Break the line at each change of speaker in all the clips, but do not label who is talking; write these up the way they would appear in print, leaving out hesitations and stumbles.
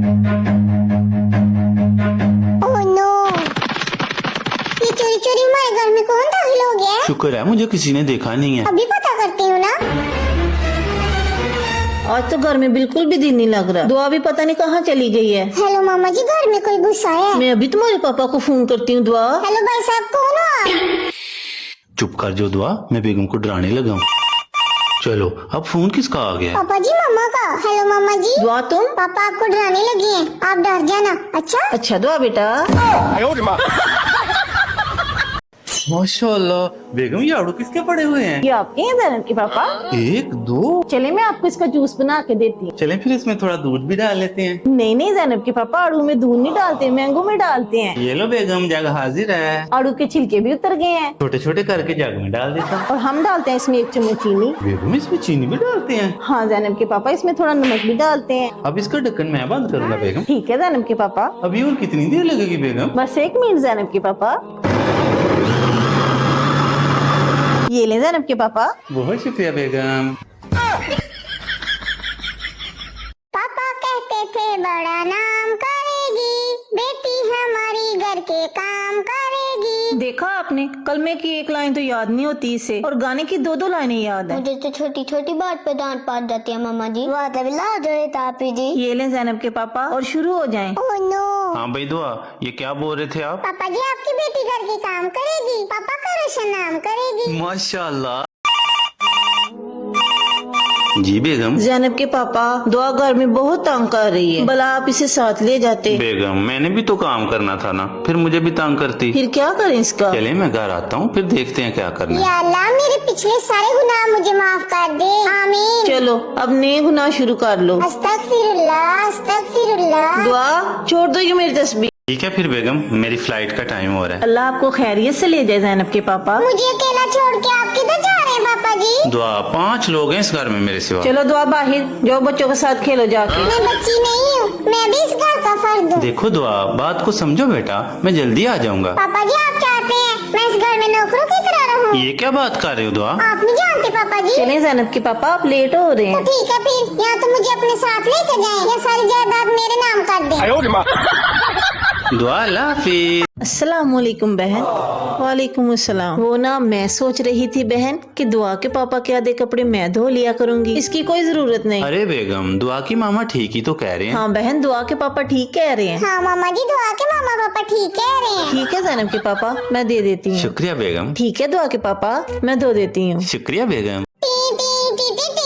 Oh no, ये चोरी चोरी हमारे घर में कौन दाखिल हो गया है?
शुक्र है मुझे किसी ने देखा नहीं है।
अभी पता करती हूँ ना।
आज तो घर में बिल्कुल भी दिल नहीं लग रहा। दुआ भी पता नहीं कहाँ चली गई है।
हेलो मामा जी, घर में कोई गुस्सा है?
मैं अभी तुम्हारे पापा को फोन करती हूँ। दुआ,
हेलो भाई साहब, कौन हो आप?
चुप कर जो दुआ, मैं बेगम को डराने लगा हूँ। चलो अब फोन किसका आ गया है?
पापा जी, मामा का। हेलो मामा जी।
दुआ तुम?
पापा आपको डराने लगी हैं, आप डर जाना। अच्छा
अच्छा दुआ बेटा।
माशाल्लाह बेगम, ये आड़ू किसके पड़े हुए हैं?
ये आपके हैं ज़ैनब के पापा?
एक दो,
चले मैं आपको इसका जूस बना के देती हूँ।
चलें फिर इसमें थोड़ा दूध भी डाल लेते हैं।
नहीं नहीं ज़ैनब के पापा, आड़ू में दूध नहीं डालते, मैंगो में डालते हैं।
ये लो बेगम, जग हाजिर है।
आड़ू के छिलके भी उतर गए हैं
छोटे छोटे करके जग में डाल देता हूँ।
और हम डालते हैं इसमें 1 चम्मच चीनी।
बेगम इसमें चीनी भी डालते हैं?
हाँ ज़ैनब के पापा, इसमें थोड़ा नमक भी डालते हैं।
अब इसका ढक्कन मैं बंद करूंगा बेगम।
ठीक है ज़ैनब के पापा।
अभी और कितनी देर लगेगी बेगम?
बस 1 मिनट ज़ैनब के पापा। ये ले ज़ैनब के पापा।
बहुत शुक्रिया बेगम।
पापा कहते थे बड़ा नाम करेगी, बेटी हमारी घर के काम करेगी।
देखा आपने, कलमे की 1 लाइन तो याद नहीं होती इसे, और गाने की 2-2 लाइनें याद है।
मुझे तो छोटी छोटी बात पे डांट पड़ जाती है मामा जी। वाह जो तापी जी।
ये लें ज़ैनब के पापा और शुरू हो जाएं।
Oh no.
हाँ भाई दुआ, ये क्या बोल रहे थे आप?
पापा जी, आपकी बेटी घर के काम करेगी, पापा का रोशन नाम करेगी।
माशाल्लाह। जी बेगम।
ज़ैनब के पापा, दुआ घर में बहुत तंग कर रही है, भला आप इसे साथ ले जाते।
बेगम मैंने भी तो काम करना था ना, फिर मुझे भी तंग करती।
फिर क्या करें इसका?
चले मैं घर आता हूँ, फिर देखते हैं क्या करना है।
या अल्लाह, मेरे पिछले सारे गुनाह मुझे माफ कर दे, आमीन।
चलो अब नए गुनाह शुरू कर लो।
अस्तगफिरुल्लाह, अस्तगफिरुल्लाह।
दुआ छोड़ दो ये मेरी तस्बीह।
ठीक है फिर बेगम, मेरी फ्लाइट का टाइम हो रहा है।
अल्लाह आपको खैरियत से ले जाए ज़ैनब के पापा।
मुझे अकेला छोड़ के आप किधर जा रहे हैं पापा जी?
दुआ 5 लोग हैं इस घर में मेरे सिवा।
चलो दुआ बाहर जाओ, बच्चों के साथ खेलो जाके।
मैं बच्ची नहीं हूँ, मैं भी इस घर का फर्द हूँ।
देखो दुआ, बात को समझो बेटा, मैं जल्दी आ जाऊंगा।
पापा जी, आप चाहते हैं मैं इस घर में नौकरों की तरह रहूँ?
ये क्या बात कर रहे हो दुआ?
आप नहीं जानते पापा जी।
चले ज़ैनब के पापा, आप लेट हो रहे
तो
हैं।
ठीक है फिर, या तो मुझे अपने साथ लेके जाएं या सारी जायदाद मेरे नाम कर दें।
दुआ अल्लाह हाफिज।
अस्सलाम वालेकुम बहन। वालेकुम अस्सलाम। वो ना मैं सोच रही थी बहन कि दुआ के पापा के आधे कपड़े मैं धो लिया करूंगी, इसकी कोई जरूरत नहीं।
अरे बेगम, दुआ की मामा ठीक ही तो कह रहे हैं।
हाँ बहन, दुआ के पापा ठीक कह रहे हैं।
हाँ मामा जी, दुआ के मामा पापा ठीक कह रहे हैं।
ठीक है ज़ैनब के पापा, मैं दे देती हूँ।
शुक्रिया बेगम।
ठीक है दुआ के पापा, मैं धो देती हूँ।
शुक्रिया बेगम।
टी टी टी टी टी।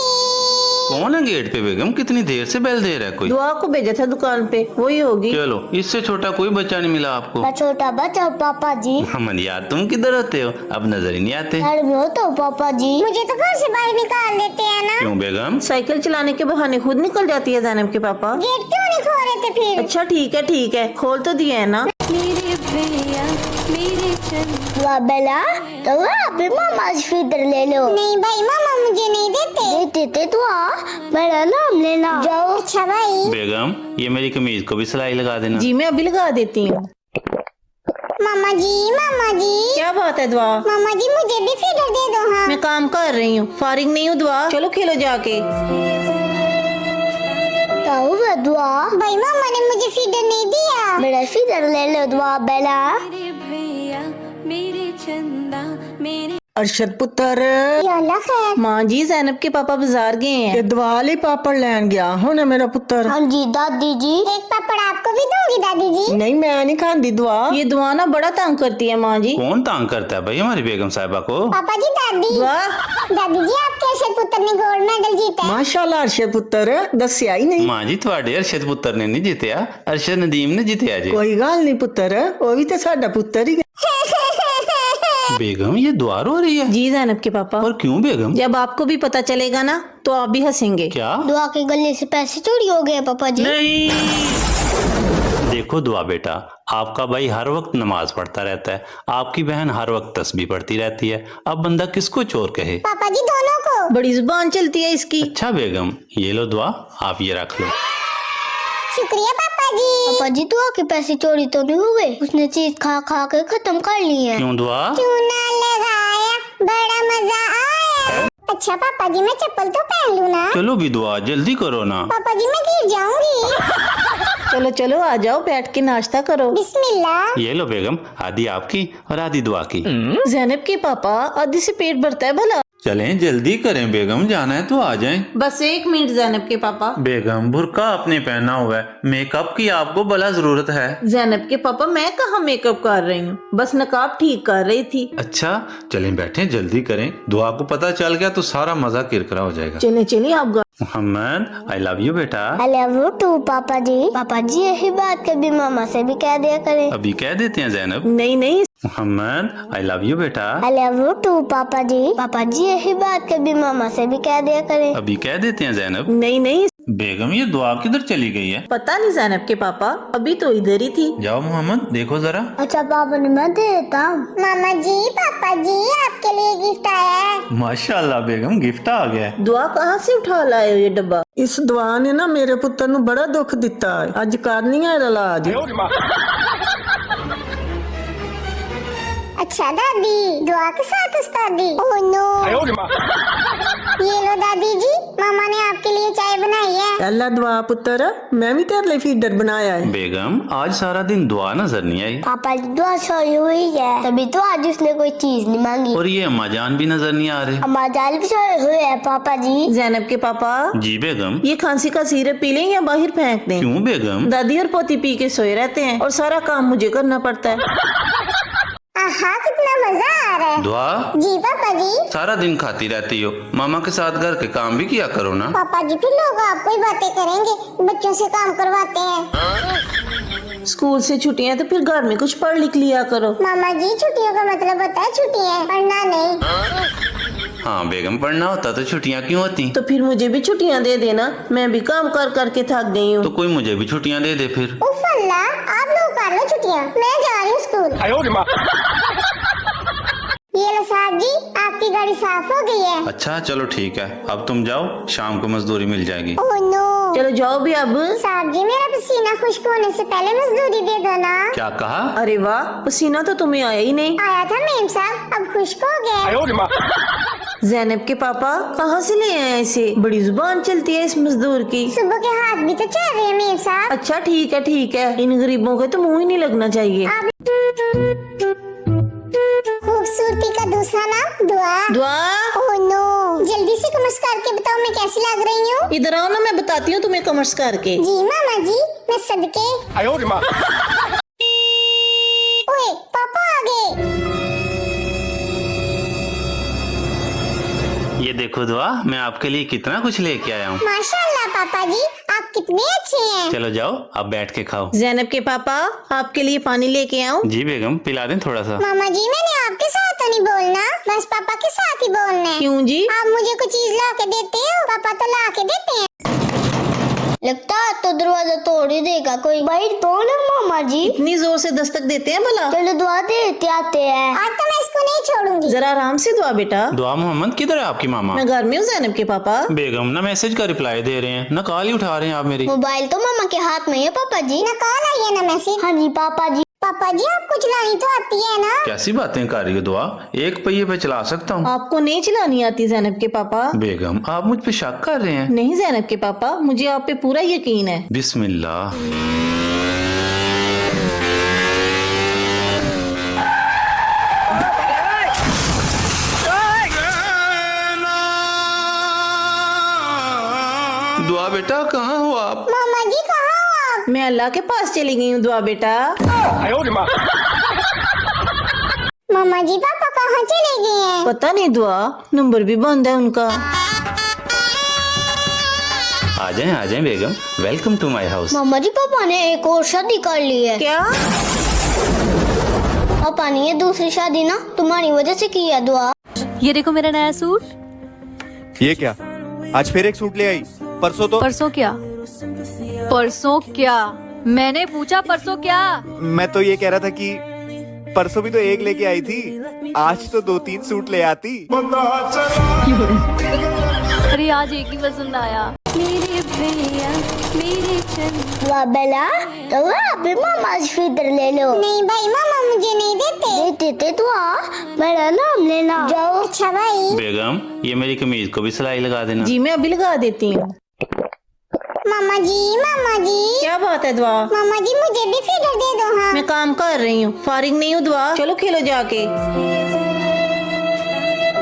कौन है गेट पे बेगम? कितनी देर से बेल दे रहा है कोई?
दुआ को भेजा था दुकान पे, वही होगी।
चलो, इससे छोटा कोई बच्चा नहीं मिला आपको?
मैं छोटा बच्चा हूँ पापा जी।
हमन यार, तुम किधर होते हो? अब नजर ही नहीं आते।
घर में हो तो पापा जी, मुझे तो घर से बाहर निकाल देते हैं ना।
क्यों बेगम?
साइकिल चलाने के बहाने खुद निकल जाती है ज़ैनब के पापा।
गेट क्यों नहीं खोल रहे थे फिर?
अच्छा ठीक है, खोल तो दिया है ना।
वाह बेला, तो आप भी मामा से फीडर ले लो। नहीं भाई, मामा मुझे नहीं देते। देते तो मेरा नाम लेना। जाओ। अच्छा भाई।
बेगम, ये मेरी कमीज को भी सिलाई लगा देना।
जी मैं अभी लगा देती हूँ।
मामा जी।
क्या बात है दुआ?
मामा जी, मुझे भी फीडर दे दो। हाँ
मैं काम कर रही हूँ, फारिग नहीं हूँ दुआ। चलो खेलो जाके।
दुआ भाई, मामा ने मुझे फीडर नहीं दिया। मेरा फीडर ले लो दुआ बेला।
अरशद पुत्र,
या अल्लाह खैर।
माँ जी, ज़ैनब के पापा बाजार गए हैं।
ये दवाली पापड़ लैन गया होना मेरा पुत्र।
हाँ जी दादी जी। एक पापड़ आपको भी दूंगी दादी जी।
नहीं मैं नहीं खाती दुआ।
ये दुआ ना बड़ा तंग करती है माँ जी।
कौन तंग करता है भाई हमारी बेगम साहिबा को?
पापा जी, दादी।
दुआ
दादी जी, आपके अरशद पुत्र ने गोल्ड मेडल जीता है।
माशाल्लाह अरशद पुत्र, दसिया ही नहीं।
माँ जी, थोड़े अरशद पुत्र ने नहीं जीतया, अरशद नदीम ने जीतया जी।
कोई गल नहीं पुत्र, वो भी तो साडा पुत्र ही।
बेगम, ये दुआ रो रही है?
जी ज़ैनब के पापा।
और क्यों बेगम?
जब आपको भी पता चलेगा ना तो आप भी हंसेंगे।
क्या?
दुआ के गले से पैसे चोरी हो गए पापा जी।
नहीं। देखो दुआ बेटा, आपका भाई हर वक्त नमाज पढ़ता रहता है, आपकी बहन हर वक्त तस्बीह पढ़ती रहती है, अब बंदा किसको चोर कहे?
पापा जी, दोनों को।
बड़ी जुबान चलती है इसकी।
अच्छा बेगम, ये लो दुआ, आप ये रख लो।
शुक्रिया पापा जी। पापा जी, दुआ के पैसे चोरी तो नहीं हुए? उसने चीज खा खा के खत्म कर ली है।
क्यों दुआ?
चूना लगाया, बड़ा मजा आया। अच्छा पापा जी, मैं चप्पल तो पहन लूँ ना?
चलो भी दुआ, जल्दी करो ना।
पापा जी, मैं गिर जाऊंगी।
चलो चलो आ जाओ, बैठ के नाश्ता करो।
बिस्मिल्लाह।
ये लो बेगम, आधी आपकी और आधी दुआ की।
जैनब के पापा, आधी से पेट भरता है भला।
चलें जल्दी करें बेगम, जाना है तो आ जाएं।
बस 1 मिनट जैनब के पापा।
बेगम बुर्का आपने पहना हुआ है, मेकअप की आपको भला जरूरत है।
जैनब के पापा मैं कहाँ मेकअप कर रही हूँ, बस नकाब ठीक कर रही थी।
अच्छा चलें बैठें, जल्दी करें, दुआ को पता चल गया तो सारा मजा किरकिरा हो जाएगा।
चले चलिए आप
मोहम्मद आई लव यू बेटा।
आई लव यू टू पापा जी। पापा जी यही बात कभी मामा से भी कह दिया करें।
अभी कह देते हैं जैनब।
नहीं नहीं,
मोहम्मद आई लव यू बेटा।
आई लव यू टू पापा जी। पापा जी यही बात कभी मामा से भी कह दिया करें।
अभी कह देते हैं जैनब।
नहीं नहीं,
बेगम ये दुआ किधर चली गई है?
पता नहीं जैनब के पापा, अभी तो इधर ही थी।
जाओ मोहम्मद देखो जरा।
अच्छा पापा ने मैं दे देता। मामा जी पापा जी आपके लिए गिफ्ट आया है।
माशाल्लाह बेगम, गिफ्ट आ गया है।
दुआ कहाँ से उठा लाए हो ये डब्बा?
इस दुआ ने ना मेरे पुत्र ਨੂੰ बड़ा दुख दिता है, अज करनी है इलाज।
अच्छा दादी, दुआ के साथ उस्तादी। Oh no. ये लो दादी जी, मामा ने आपके लिए चाय बनाई है।
अल्लाह दुआ पुत्र, मैं भी तेरे लिए फीडर बनाया है।
बेगम आज सारा दिन दुआ नजर नहीं आई।
पापा की दुआ सोई हुई है, तभी तो आज उसने कोई चीज नहीं मांगी।
और ये अम्मा जान भी नजर नहीं आ रहे।
अम्मा जान भी सोए हुए है पापा जी।
जैनब के पापा,
जी बेगम।
ये खांसी का सिरप पी लें या बाहर फेंक दें?
क्यों बेगम?
दादी और पोती पी के सोए रहते हैं और सारा काम मुझे करना पड़ता है।
आहा कितना मजा आ रहा है।
दुआ
जी पापा जी।
सारा दिन खाती रहती हो, मामा के साथ घर के काम भी किया करो ना।
पापा जी फिर लोग आपको ही बातें करेंगे, बच्चों से काम करवाते हैं।
स्कूल से छुट्टियां तो फिर घर में कुछ पढ़ लिख लिया करो।
मामा जी छुट्टियों का मतलब होता है छुट्टियां, पढ़ना नहीं।
हाँ बेगम, पढ़ना होता तो छुट्टियाँ क्यों होती?
तो फिर मुझे भी छुट्टियां दे देना, मैं भी काम कर करके थक गई हूँ।
तो कोई मुझे भी छुट्टियाँ दे दे फिर।
उफ अल्लाह, आप लोग कर लो छुट्टियां, मैं जा रही हूँ स्कूल। ये लो साहब जी, आपकी गाड़ी साफ हो गई है।
अच्छा चलो ठीक है, अब तुम जाओ, शाम को मजदूरी मिल जाएगी।
Oh no.
चलो जाओ भी अब।
साहब जी मेरा पसीना खुश्क होने से पहले मजदूरी दे दो ना।
क्या कहा?
अरे वाह, पसीना तो तुम्हें आया ही नहीं।
आया था मेम साहब, अब खुश्क हो गया।
जैनब के पापा कहाँ से ले आए इसे? बड़ी जुबान चलती है इस मजदूर की।
सुबह के हाथ भी तो चल रहे हैं मेम साहब।
अच्छा ठीक है, इन गरीबों के तो मुंह ही नहीं लगना चाहिए।
खूबसूरती का दूसरा नाम दुआ।
दुआ,
ओह नो। जल्दी से कमर्स करके बताओ मैं कैसी लग रही हूँ।
इधर आओ ना, मैं बताती हूँ तुम्हें कमर्स करके।
जी मामा जी, मैं सदके। ओए पापा आ गए।
ये देखो दुआ, मैं आपके लिए कितना कुछ लेके आया हूँ।
माशाल्लाह पापा जी, आप कितने अच्छे हैं।
चलो जाओ, अब बैठ के खाओ।
जैनब के पापा, आपके लिए पानी लेके आऊं?
जी बेगम, पिला दें थोड़ा सा।
मामा जी मैंने आपके साथ तो नहीं बोलना, बस पापा के साथ ही बोलना है।
क्यों जी?
आप मुझे कुछ चीज ला के देते हो, पापा तो ला के देते हैं। लगता है तो दरवाजा तोड़ ही देगा कोई। भाई तोड़ मामा जी।
इतनी जोर से दस्तक देते हैं भला?
चलो दुआ देते आते हैं। आज तो मैं इसको नहीं छोड़ूंगी।
जरा आराम से दुआ बेटा।
दुआ मोहम्मद किधर है आपकी मामा?
मैं घर में हूँ जैनब के पापा।
बेगम ना मैसेज का रिप्लाई दे रहे हैं, ना कॉल ही उठा रहे हैं आप मेरी।
मोबाइल तो मामा के हाथ में है पापा जी। ना कॉल आई है ना मैसेज। हाँ जी पापा जी। पापा जी आपको चलानी तो आती है ना?
कैसी बातें कर रही हो दुआ, एक पहिए पे चला सकता हूँ।
आपको नहीं चलानी आती जैनब के पापा?
बेगम आप मुझ पे शक कर रहे हैं?
नहीं जैनब के पापा, मुझे आप पे पूरा यकीन है।
बिस्मिल्लाह। दुआ बेटा कहाँ हो आप?
मामा जी कहाँ हो आप?
मैं अल्लाह के पास चली गई हूँ दुआ बेटा।
मामा जी पापा कहाँ चले गए हैं?
पता नहीं दुआ, नंबर भी बंद है उनका।
आ जाएं बेगम, वेलकम टू माय हाउस।
मामा जी पापा ने एक और शादी कर ली है।
क्या?
पापा ने ये दूसरी शादी ना तुम्हारी वजह से की है दुआ।
ये देखो मेरा नया सूट।
ये क्या, आज फिर एक सूट ले आई? परसों तो
परसों क्या? मैंने पूछा परसों क्या?
मैं तो ये कह रहा था कि परसों भी तो एक लेके आई थी, आज तो 2-3 सूट ले आती।
अरे आज एक ही पसंद आया। मेरे भैया मेरे
दुआ बेला तो आप भी मामा से फिदर ले लो। नहीं भाई मामा मुझे नहीं देते दुआ, मेरा नाम लेना। जाओ। अच्छा भाई।
बेगम ये मेरी कमीज को भी सिलाई लगा देना।
जी मैं अभी लगा देती हूँ।
मामा जी
क्या बात है दुआ?
मामा जी मुझे भी फीडर दे दो। हाँ
मैं काम कर रही हूँ, फारिग नहीं हूँ दुआ। चलो खेलो जाके।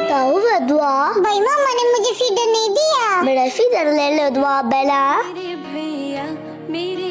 क्या हुआ दुआ? भाई मामा ने मुझे फीडर नहीं दिया। मेरा फीडर ले लो दुआ बेला।
मेरे भैया मेरे